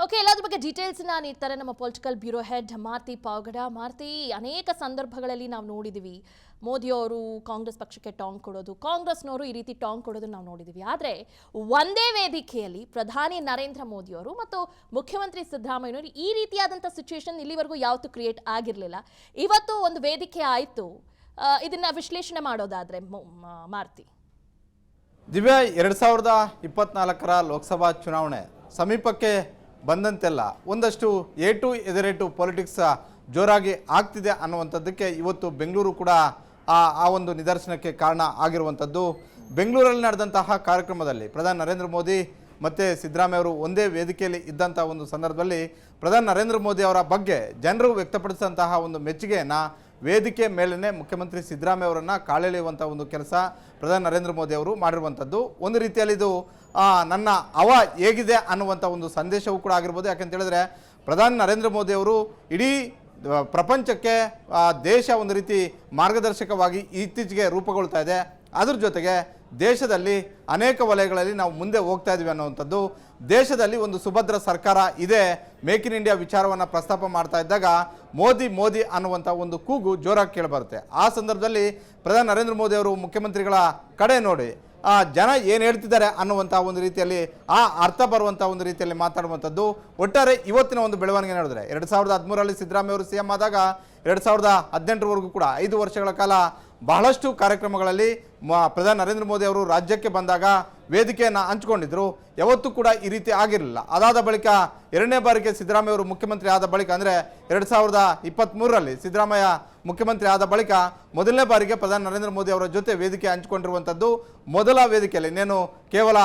Okay, ಎಲ್ಲದ್ರ ಬಗ್ಗೆ ಡೀಟೇಲ್ಸ್ನ ನೀಡ್ತಾರೆ ನಮ್ಮ political bureau head Maruti Pavagada. Maruti, ಅನೇಕ ಸಂದರ್ಭಗಳಲ್ಲಿ ನಾವು ನೋಡಿದ್ದೀವಿ ಮೋದಿಯವರು ಕಾಂಗ್ರೆಸ್ ಪಕ್ಷಕ್ಕೆ ಟಾಂಗ್ ಕೊಡೋದು, ಕಾಂಗ್ರೆಸ್ನವರು ಈ ರೀತಿ ಟಾಂಗ್ ಕೊಡೋದನ್ನು ನಾವು ನೋಡಿದ್ದೀವಿ. ಆದರೆ ಒಂದೇ ವೇದಿಕೆಯಲ್ಲಿ ಪ್ರಧಾನಿ ನರೇಂದ್ರ ಮೋದಿಯವರು ಮತ್ತು ಮುಖ್ಯಮಂತ್ರಿ ಸಿದ್ದರಾಮಯ್ಯನವರು ಈ ರೀತಿಯಾದಂಥ ಸಿಚುವೇಶನ್ ಇಲ್ಲಿವರೆಗೂ ಯಾವತ್ತೂ ಕ್ರಿಯೇಟ್ ಆಗಿರಲಿಲ್ಲ. ಇವತ್ತು ಒಂದು ವೇದಿಕೆ ಆಯಿತು. ಇದನ್ನ ವಿಶ್ಲೇಷಣೆ ಮಾಡೋದಾದ್ರೆ ಮಾರುತಿ. ದಿವ್ಯಾ, 2024ರ ಲೋಕಸಭಾ ಚುನಾವಣೆ ಸಮೀಪಕ್ಕೆ ಬಂದಂತೆಲ್ಲ ಒಂದಷ್ಟು ಏಟು ಎದುರೇಟು ಪೊಲಿಟಿಕ್ಸ್ ಜೋರಾಗಿ ಆಗ್ತಿದೆ ಅನ್ನುವಂಥದ್ದಕ್ಕೆ ಇವತ್ತು ಬೆಂಗಳೂರು ಕೂಡ ಆ ಒಂದು ನಿದರ್ಶನಕ್ಕೆ ಕಾರಣ ಆಗಿರುವಂಥದ್ದು. ಬೆಂಗಳೂರಲ್ಲಿ ನಡೆದಂತಹ ಕಾರ್ಯಕ್ರಮದಲ್ಲಿ ಪ್ರಧಾನಿ ನರೇಂದ್ರ ಮೋದಿ ಮತ್ತು ಸಿದ್ದರಾಮಯ್ಯ ಅವರು ಒಂದೇ ವೇದಿಕೆಯಲ್ಲಿ ಇದ್ದಂಥ ಒಂದು ಸಂದರ್ಭದಲ್ಲಿ ಪ್ರಧಾನಿ ನರೇಂದ್ರ ಮೋದಿ ಅವರ ಬಗ್ಗೆ ಜನರು ವ್ಯಕ್ತಪಡಿಸಿದಂತಹ ಒಂದು ಮೆಚ್ಚುಗೆಯನ್ನು ವೇದಿಕೆ ಮೇಲೇ ಮುಖ್ಯಮಂತ್ರಿ ಸಿದ್ದರಾಮಯ್ಯ ಅವರನ್ನು ಕಾಲೆಳೆಯುವಂಥ ಒಂದು ಕೆಲಸ ಪ್ರಧಾನಿ ನರೇಂದ್ರ ಮೋದಿ ಅವರು ಮಾಡಿರುವಂಥದ್ದು. ಒಂದು ರೀತಿಯಲ್ಲಿ ಇದು ನನ್ನ ಹೇಗಿದೆ ಅನ್ನುವಂಥ ಒಂದು ಸಂದೇಶವೂ ಕೂಡ ಆಗಿರ್ಬೋದು. ಯಾಕಂತ ಹೇಳಿದ್ರೆ ಪ್ರಧಾನಿ ನರೇಂದ್ರ ಮೋದಿ ಅವರು ಇಡೀ ಪ್ರಪಂಚಕ್ಕೆ ದೇಶ ಒಂದು ರೀತಿ ಮಾರ್ಗದರ್ಶಕವಾಗಿ ಇತ್ತೀಚೆಗೆ ರೂಪುಗೊಳ್ತಾ ಇದೆ. ಅದ್ರ ಜೊತೆಗೆ ದೇಶದಲ್ಲಿ ಅನೇಕ ವಲಯಗಳಲ್ಲಿ ನಾವು ಮುಂದೆ ಹೋಗ್ತಾ ಇದ್ದೀವಿ ಅನ್ನುವಂಥದ್ದು. ದೇಶದಲ್ಲಿ ಒಂದು ಸುಭದ್ರ ಸರ್ಕಾರ ಇದೆ. ಮೇಕ್ ಇನ್ ಇಂಡಿಯಾ ವಿಚಾರವನ್ನು ಪ್ರಸ್ತಾಪ ಮಾಡ್ತಾ ಇದ್ದಾಗ ಮೋದಿ ಮೋದಿ ಅನ್ನುವಂಥ ಒಂದು ಕೂಗು ಜೋರಾಗಿ ಕೇಳಿಬರುತ್ತೆ. ಆ ಸಂದರ್ಭದಲ್ಲಿ ಪ್ರಧಾನಿ ನರೇಂದ್ರ ಮೋದಿ ಅವರು ಮುಖ್ಯಮಂತ್ರಿಗಳ ಕಡೆ ನೋಡಿ ಜನ ಏನು ಹೇಳ್ತಿದ್ದಾರೆ ಅನ್ನುವಂಥ ಒಂದು ರೀತಿಯಲ್ಲಿ ಅರ್ಥ ಬರುವಂಥ ಒಂದು ರೀತಿಯಲ್ಲಿ ಮಾತಾಡುವಂಥದ್ದು. ಒಟ್ಟಾರೆ ಇವತ್ತಿನ ಒಂದು ಬೆಳವಣಿಗೆ ನೋಡಿದ್ರೆ 2013ರಲ್ಲಿ ಸಿದ್ದರಾಮಯ್ಯ ಅವರು CM ಆದಾಗ 2018ರವರೆಗೂ ಕೂಡ 5 ವರ್ಷಗಳ ಕಾಲ ಬಹಳಷ್ಟು ಕಾರ್ಯಕ್ರಮಗಳಲ್ಲಿ ಪ್ರಧಾನಿ ನರೇಂದ್ರ ಮೋದಿ ಅವರು ರಾಜ್ಯಕ್ಕೆ ಬಂದಾಗ ವೇದಿಕೆಯನ್ನು ಹಂಚಿಕೊಂಡಿದ್ರು. ಯಾವತ್ತೂ ಕೂಡ ಈ ರೀತಿ ಆಗಿರಲಿಲ್ಲ. ಅದಾದ ಬಳಿಕ 2ನೇ ಬಾರಿಗೆ ಸಿದ್ದರಾಮಯ್ಯ ಅವರು ಮುಖ್ಯಮಂತ್ರಿ ಆದ ಬಳಿಕ ಅಂದರೆ 2023ರಲ್ಲಿ ಸಿದ್ದರಾಮಯ್ಯ ಮುಖ್ಯಮಂತ್ರಿ ಆದ ಬಳಿಕ ಮೊದಲನೇ ಬಾರಿಗೆ ಪ್ರಧಾನಿ ನರೇಂದ್ರ ಮೋದಿ ಅವರ ಜೊತೆ ವೇದಿಕೆ ಹಂಚಿಕೊಂಡಿರುವಂಥದ್ದು. ಮೊದಲ ವೇದಿಕೆಯಲ್ಲಿ ಇನ್ನೇನು ಕೇವಲ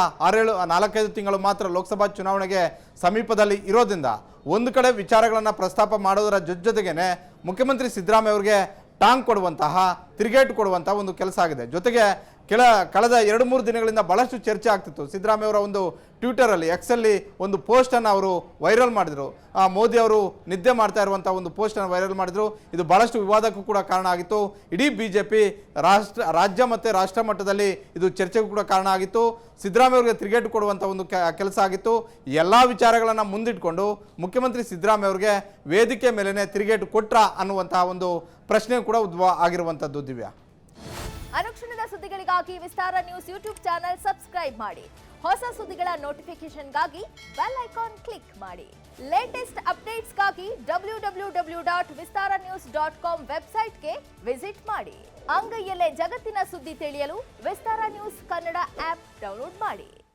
4-5 ತಿಂಗಳು ಮಾತ್ರ ಲೋಕಸಭಾ ಚುನಾವಣೆಗೆ ಸಮೀಪದಲ್ಲಿ ಇರೋದ್ರಿಂದ ಒಂದು ಕಡೆ ವಿಚಾರಗಳನ್ನು ಪ್ರಸ್ತಾಪ ಮಾಡೋದರ ಜೊತೆಗೇನೆ ಮುಖ್ಯಮಂತ್ರಿ ಸಿದ್ದರಾಮಯ್ಯ ಅವರಿಗೆ ಟಾಂಗ್ ಕೊಡುವಂತಹ, ತಿರುಗೇಟು ಕೊಡುವಂತಹ ಒಂದು ಕೆಲಸ ಆಗಿದೆ. ಜೊತೆಗೆ ಕಳೆದ 2-3 ದಿನಗಳಿಂದ ಬಹಳಷ್ಟು ಚರ್ಚೆ ಆಗ್ತಿತ್ತು. ಸಿದ್ದರಾಮಯ್ಯ ಅವರ ಒಂದು ಟ್ವಿಟರಲ್ಲಿ ಎಕ್ಸಲ್ಲಿ ಒಂದು ಪೋಸ್ಟನ್ನು ಅವರು ವೈರಲ್ ಮಾಡಿದರು. ಮೋದಿ ಅವರು ನಿದ್ದೆ ಮಾಡ್ತಾ ಇರುವಂಥ ಒಂದು ಪೋಸ್ಟನ್ನು ವೈರಲ್ ಮಾಡಿದರು. ಇದು ಬಹಳಷ್ಟು ವಿವಾದಕ್ಕೂ ಕೂಡ ಕಾರಣ ಆಗಿತ್ತು. ಇಡೀ BJP ರಾಜ್ಯ ಮತ್ತು ರಾಷ್ಟ್ರ ಮಟ್ಟದಲ್ಲಿ ಇದು ಚರ್ಚೆಗೂ ಕೂಡ ಕಾರಣ ಆಗಿತ್ತು. ಸಿದ್ದರಾಮಯ್ಯ ಅವರಿಗೆ ತಿರುಗೇಟು ಕೊಡುವಂಥ ಒಂದು ಕೆಲಸ ಆಗಿತ್ತು. ಎಲ್ಲ ವಿಚಾರಗಳನ್ನು ಮುಂದಿಟ್ಕೊಂಡು ಮುಖ್ಯಮಂತ್ರಿ ಸಿದ್ದರಾಮಯ್ಯ ಅವರಿಗೆ ವೇದಿಕೆ ಮೇಲೇ ತಿರುಗೇಟು ಕೊಟ್ರಾ ಅನ್ನುವಂತಹ ಒಂದು ಪ್ರಶ್ನೆ ಕೂಡ ಉದ್ಭವ ಆಗಿರುವಂಥದ್ದು. ದಿವ್ಯಾ, ಅನುಕ್ಷಣದ ಸುದ್ದಿಗಳಿಗಾಗಿ ವಿಸ್ತಾರ ನ್ಯೂಸ್ ಯೂಟ್ಯೂಬ್ ಚಾನೆಲ್ ಸಬ್ಸ್ಕ್ರೈಬ್ ಮಾಡಿ. ಹೊಸ ಸುದ್ದಿಗಳ ನೋಟಿಫಿಕೇಶನ್ಗಾಗಿ ಬೆಲ್ ಐಕಾನ್ ಕ್ಲಿಕ್ ಮಾಡಿ. ಲೇಟೆಸ್ಟ್ ಅಪ್ಡೇಟ್ಸ್ಗಾಗಿ www.vistaranews.com ವೆಬ್ಸೈಟ್ಗೆ ವಿಸಿಟ್ ಮಾಡಿ. ಅಂಗೈಯಲ್ಲೇ ಜಗತ್ತಿನ ಸುದ್ದಿ ತಿಳಿಯಲು ವಿಸ್ತಾರ ನ್ಯೂಸ್ ಕನ್ನಡ ಆಪ್ ಡೌನ್ಲೋಡ್ ಮಾಡಿ.